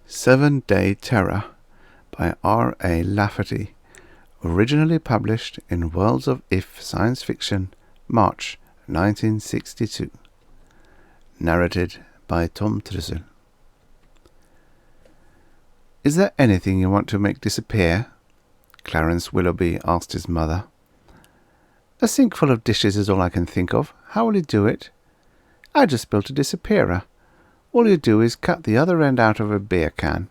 7-Day Terror by R.A. Lafferty, originally published in Worlds of If Science Fiction, March 1962. Narrated by Tom Trussel. "Is there anything you want to make disappear?" Clarence Willoughby asked his mother. "A sink full of dishes is all I can think of. How will you do it?" "I just built a disappearer. All you do is cut the other end out of a beer can.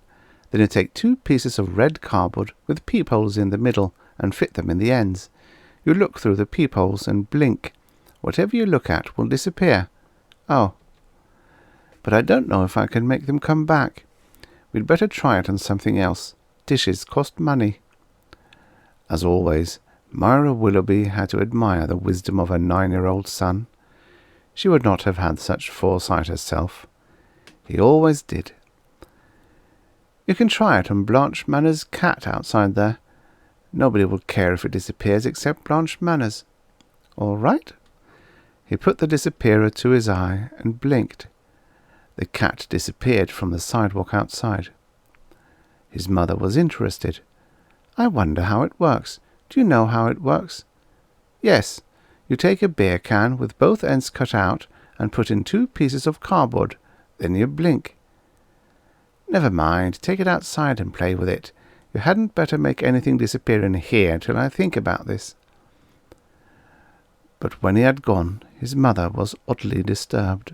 Then you take 2 pieces of red cardboard with peepholes in the middle and fit them in the ends. You look through the peepholes and blink. Whatever you look at will disappear." "Oh. But I don't know if I can make them come back. We'd better try it on something else. Dishes cost money." As always, Myra Willoughby had to admire the wisdom of her 9-year-old son. She would not have had such foresight herself. He always did. "You can try it on Blanche Manners' cat outside there. Nobody will care if it disappears except Blanche Manners." "All right." He put the disappearer to his eye and blinked. The cat disappeared from the sidewalk outside. His mother was interested. "I wonder how it works. Do you know how it works?" "Yes. You take a beer can with both ends cut out and put in 2 pieces of cardboard. Then you blink." "Never mind. Take it outside and play with it. You hadn't better make anything disappear in here till I think about this." But when he had gone, his mother was oddly disturbed.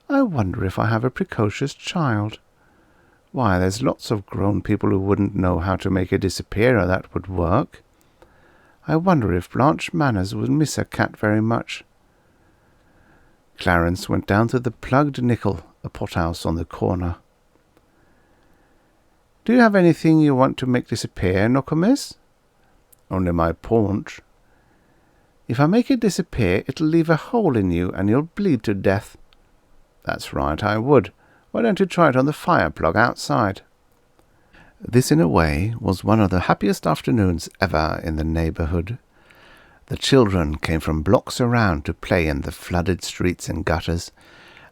"I wonder if I have a precocious child. Why, there's lots of grown people who wouldn't know how to make a disappearer that would work. I wonder if Blanche Manners would miss her cat very much." Clarence went down to the Plugged Nickel, a pothouse on the corner. "Do you have anything you want to make disappear, Nokomis?" "Only my paunch." "If I make it disappear, it'll leave a hole in you and you'll bleed to death." "That's right, I would. Why don't you try it on the fire plug outside?" This, in a way, was one of the happiest afternoons ever in the neighbourhood. The children came from blocks around to play in the flooded streets and gutters,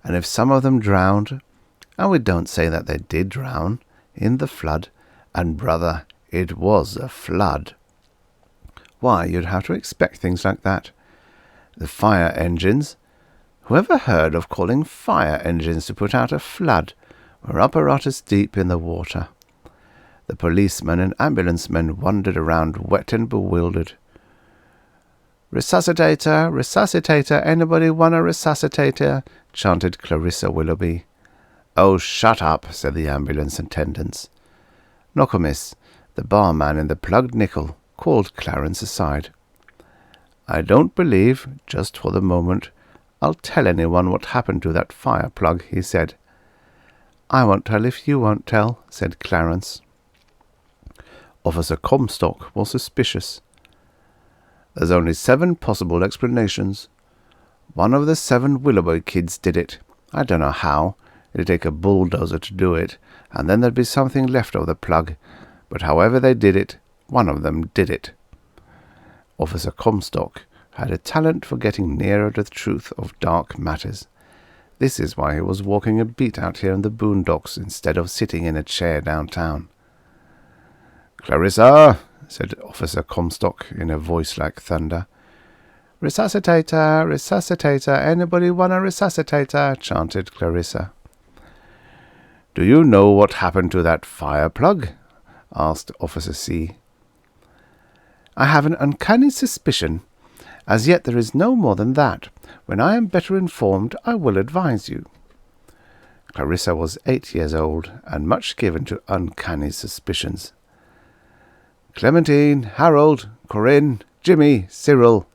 and if some of them drowned, and we don't say that they did drown, in the flood, and brother, it was a flood. Why, you'd have to expect things like that. The fire engines, whoever heard of calling fire engines to put out a flood, were apparatus deep in the water. The policemen and ambulance men wandered around wet and bewildered. "Resuscitator, resuscitator, anybody want a resuscitator?" chanted Clarissa Willoughby. "Oh, shut up," said the ambulance attendants. Nokomis, the barman in the Plugged Nickel, called Clarence aside. "I don't believe, just for the moment, I'll tell anyone what happened to that fire plug," he said. "I won't tell if you won't tell," said Clarence. Officer Comstock was suspicious. "There's only 7 possible explanations. One of the 7 Willoughby kids did it. I don't know how. It'd take a bulldozer to do it, and then there'd be something left of the plug. But however they did it, one of them did it." Officer Comstock had a talent for getting nearer to the truth of dark matters. This is why he was walking a beat out here in the boondocks instead of sitting in a chair downtown. "Clarissa," said Officer Comstock in a voice like thunder. "Resuscitator, resuscitator, anybody want a resuscitator?" chanted Clarissa. "Do you know what happened to that fire plug?" asked Officer C. "I have an uncanny suspicion. As yet there is no more than that. When I am better informed, I will advise you." Clarissa was 8 years old, and much given to uncanny suspicions. "Clementine, Harold, Corinne, Jimmy, Cyril,"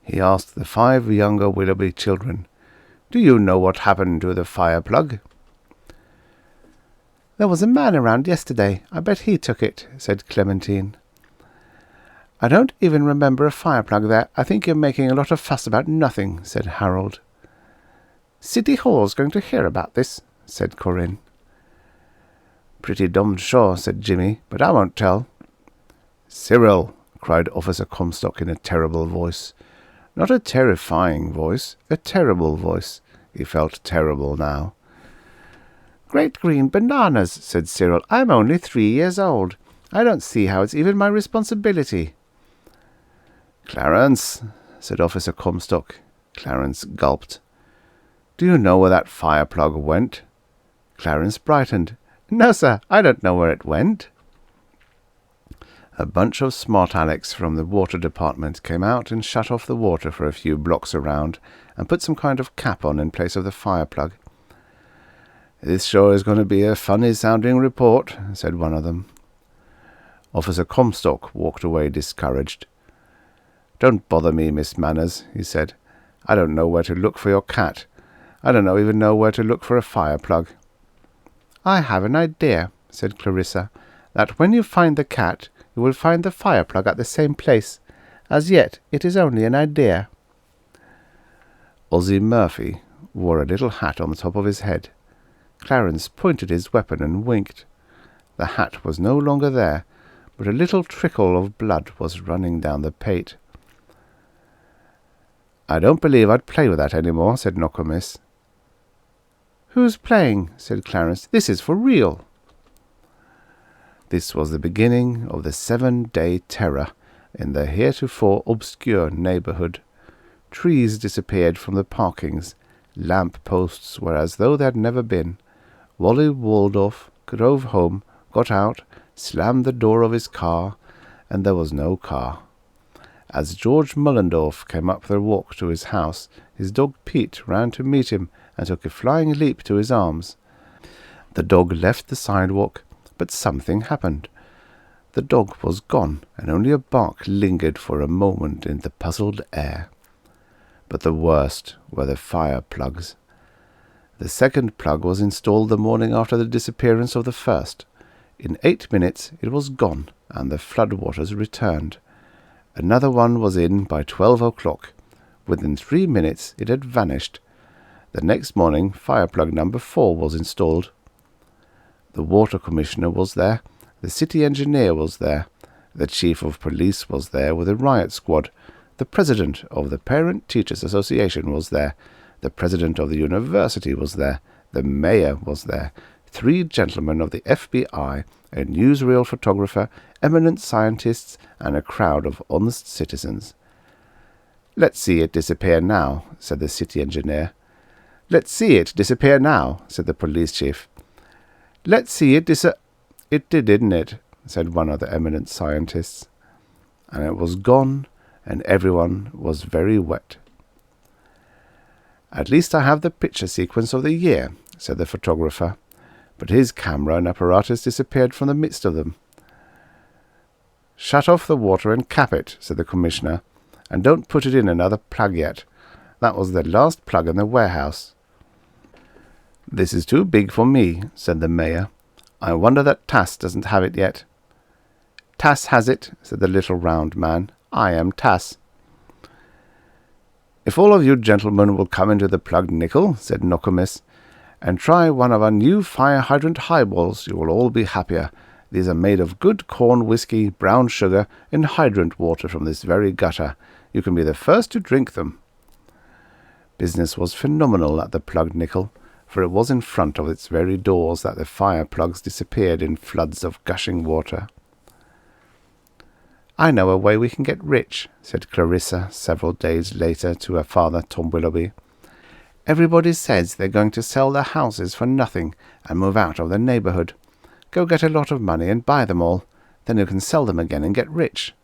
he asked the 5 younger Willoughby children, "do you know what happened to the fire plug?" "There was a man around yesterday. I bet he took it," said Clementine. "I don't even remember a fire plug there. I think you're making a lot of fuss about nothing," said Harold. "City Hall's going to hear about this," said Corinne. "Pretty dommed sure," said Jimmy, "but I won't tell." "Cyril!" cried Officer Comstock in a terrible voice. Not a terrifying voice, a terrible voice. He felt terrible now. Great green bananas, said Cyril. I'm only 3 years old. I don't see how it's even my responsibility. Clarence, said Officer Comstock. Clarence gulped. Do you know where that fire plug went? Clarence brightened. No, sir, I don't know where it went. A bunch of smart Alecs from the water department came out and shut off the water for a few blocks around and put some kind of cap on in place of the fire plug. This sure is going to be a funny-sounding report, said one of them. Officer Comstock walked away discouraged. Don't bother me, Miss Manners, he said. I don't know where to look for your cat. I don't even know where to look for a fire plug. I have an idea, said Clarissa, that when you find the cat, you will find the fire plug at the same place. As yet, it is only an idea. Ozzie Murphy wore a little hat on the top of his head. Clarence pointed his weapon and winked. The hat was no longer there, but a little trickle of blood was running down the pate. I don't believe I'd play with that any more, said Nokomis. Who's playing? Said Clarence. This is for real. This was the beginning of the 7-day terror in the heretofore obscure neighbourhood. Trees disappeared from the parkings. Lamp-posts were as though they had never been. Wally Waldorf drove home, got out, slammed the door of his car, and there was no car. As George Mullendorf came up the walk to his house, his dog Pete ran to meet him and took a flying leap to his arms. The dog left the sidewalk, but something happened. The dog was gone, and only a bark lingered for a moment in the puzzled air. But the worst were the fire plugs. The second plug was installed the morning after the disappearance of the first. In 8 minutes it was gone, and the floodwaters returned. Another one was in by 12 o'clock. Within 3 minutes it had vanished. The next morning fire plug number 4 was installed. The water commissioner was there. The city engineer was there. The chief of police was there with a riot squad. The president of the Parent Teachers Association was there. The president of the university was there. The mayor was there. 3 gentlemen of the FBI, a newsreel photographer, eminent scientists, and a crowd of honest citizens. Let's see it disappear now, said the city engineer. Let's see it disappear now, said the police chief. Let's see it It did, didn't it? Said one of the eminent scientists. And it was gone, and everyone was very wet. At least I have the picture sequence of the year, said the photographer, but his camera and apparatus disappeared from the midst of them. Shut off the water and cap it, said the commissioner, and don't put it in another plug yet. That was the last plug in the warehouse. This is too big for me, said the mayor. I wonder that Tass doesn't have it yet. Tass has it, said the little round man. I am Tass. If all of you gentlemen will come into the Plugged Nickel, said Nokomis, and try one of our new fire hydrant highballs, you will all be happier. These are made of good corn whiskey, brown sugar, and hydrant water from this very gutter. You can be the first to drink them. Business was phenomenal at the Plugged Nickel, for it was in front of its very doors that the fire plugs disappeared in floods of gushing water. I know a way we can get rich, said Clarissa several days later to her father, Tom Willoughby. Everybody says they're going to sell their houses for nothing and move out of the neighbourhood. Go get a lot of money and buy them all. Then you can sell them again and get rich.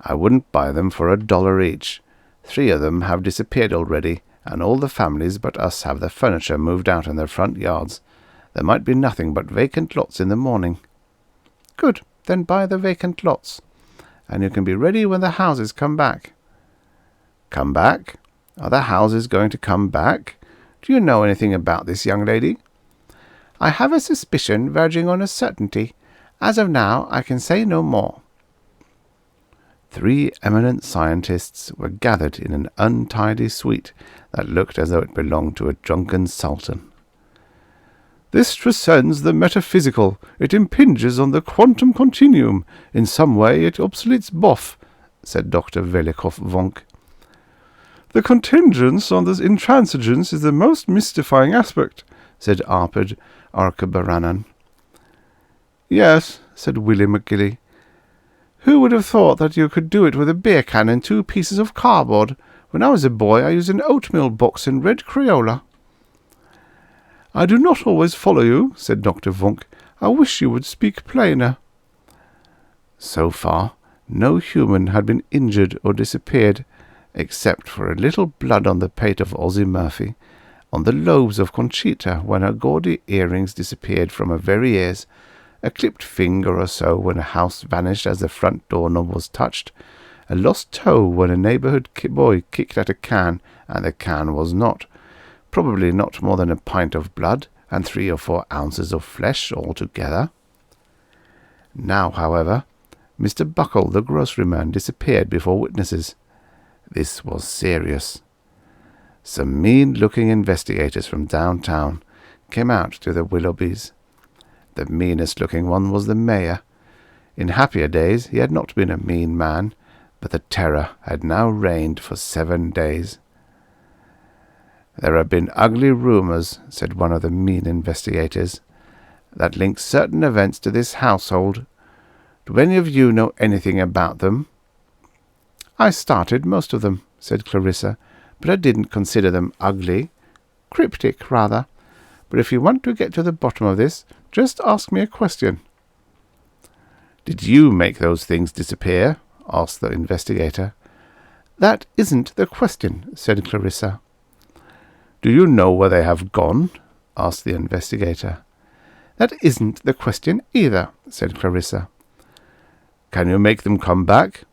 I wouldn't buy them for $1 each. 3 of them have disappeared already, and all the families but us have their furniture moved out in their front yards. There might be nothing but vacant lots in the morning. Good, then buy the vacant lots, and you can be ready when the houses come back. Come back? Are the houses going to come back? Do you know anything about this, young lady? I have a suspicion verging on a certainty. As of now, I can say no more. 3 eminent scientists were gathered in an untidy suite that looked as though it belonged to a drunken sultan. This transcends the metaphysical. It impinges on the quantum continuum. In some way it obsoletes Boff, said Dr. Velikov-Vonk. The contingence on this intransigence is the most mystifying aspect, said Arpad Arcabaranan. Yes, said Willie McGilly. Who would have thought that you could do it with a beer can and 2 pieces of cardboard? When I was a boy, I used an oatmeal box in red Crayola. I do not always follow you, said Dr. Vunk. I wish you would speak plainer. So far, no human had been injured or disappeared, except for a little blood on the pate of Ozzie Murphy, on the lobes of Conchita when her gaudy earrings disappeared from her very ears, a clipped finger or so when a house vanished as the front door knob was touched, a lost toe when a neighbourhood boy kicked at a can and the can was not, probably not more than a pint of blood and 3 or 4 ounces of flesh altogether. Now, however, Mr. Buckle, the groceryman, disappeared before witnesses. This was serious. Some mean-looking investigators from downtown came out to the Willoughbys. The meanest-looking one was the mayor. In happier days he had not been a mean man, but the terror had now reigned for 7 days. There have been ugly rumours, said one of the mean investigators, that link certain events to this household. Do any of you know anything about them? I started most of them, said Clarissa, but I didn't consider them ugly. Cryptic, rather. But if you want to get to the bottom of this, just ask me a question. Did you make those things disappear? Asked the investigator. That isn't the question, said Clarissa. Do you know where they have gone? Asked the investigator. That isn't the question either, said Clarissa. Can you make them come back?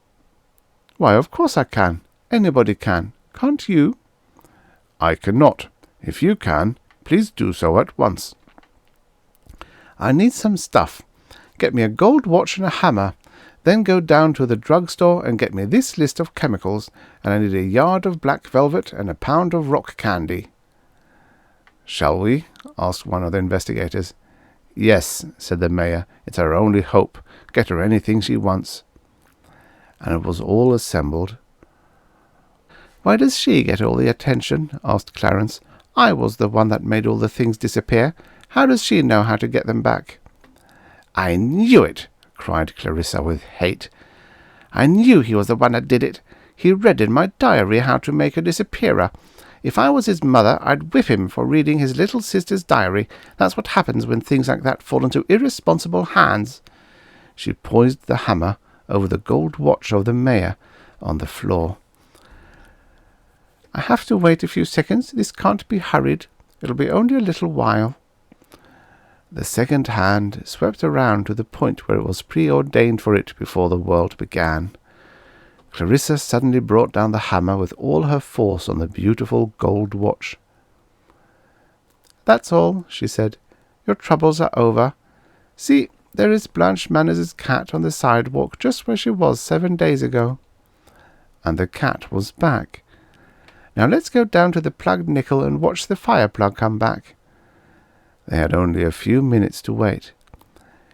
Why, of course I can. Anybody can. Can't you? I cannot. If you can, please do so at once. I need some stuff. Get me a gold watch and a hammer. Then go down to the drugstore and get me this list of chemicals, and I need a yard of black velvet and a pound of rock candy. Shall we? Asked one of the investigators. Yes, said the mayor. It's our only hope. Get her anything she wants. And it was all assembled. Why does she get all the attention? Asked Clarence. I was the one that made all the things disappear. How does she know how to get them back? I knew it, cried Clarissa with hate. I knew he was the one that did it. He read in my diary how to make her disappear. If I was his mother, I'd whip him for reading his little sister's diary. That's what happens when things like that fall into irresponsible hands. She poised the hammer over the gold watch of the mayor on the floor. I have to wait a few seconds. This can't be hurried. It'll be only a little while. The second hand swept around to the point where it was preordained for it before the world began. Clarissa suddenly brought down the hammer with all her force on the beautiful gold watch. That's all, she said. Your troubles are over. See, there is Blanche Manners' cat on the sidewalk just where she was 7 days ago. And the cat was back. Now let's go down to the plugged nickel and watch the fire plug come back. They had only a few minutes to wait.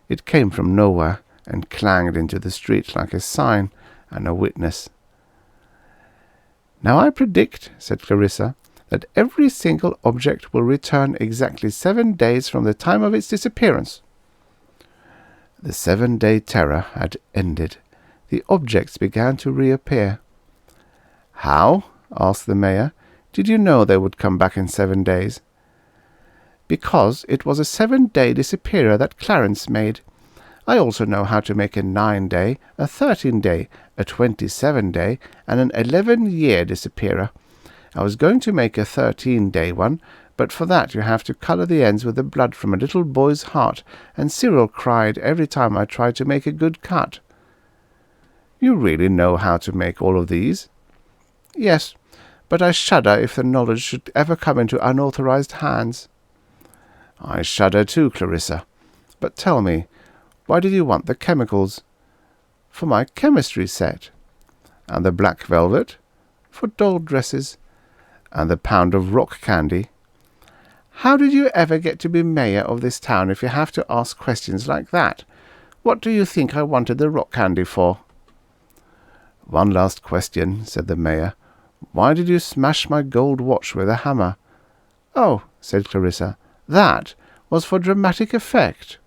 It came from nowhere and clanged into the street like a sign and a witness. Now I predict, said Clarissa, that every single object will return exactly 7 days from the time of its disappearance. The 7-day terror had ended. The objects began to reappear. How? Asked the mayor. Did you know they would come back in 7 days? Because it was a 7-day disappearer that Clarence made. I also know how to make a 9-day, a 13-day, a 27-day, and an 11-year disappearer. I was going to make a 13-day one, but for that you have to colour the ends with the blood from a little boy's heart, and Cyril cried every time I tried to make a good cut. You really know how to make all of these? Yes, but I shudder if the knowledge should ever come into unauthorized hands. I shudder too, Clarissa. But tell me, why did you want the chemicals? For my chemistry set. And the black velvet? For doll dresses. And the pound of rock candy. How did you ever get to be mayor of this town if you have to ask questions like that? What do you think I wanted the rock candy for? One last question, said the mayor. Why did you smash my gold watch with a hammer? Oh, said Clarissa, That was for dramatic effect.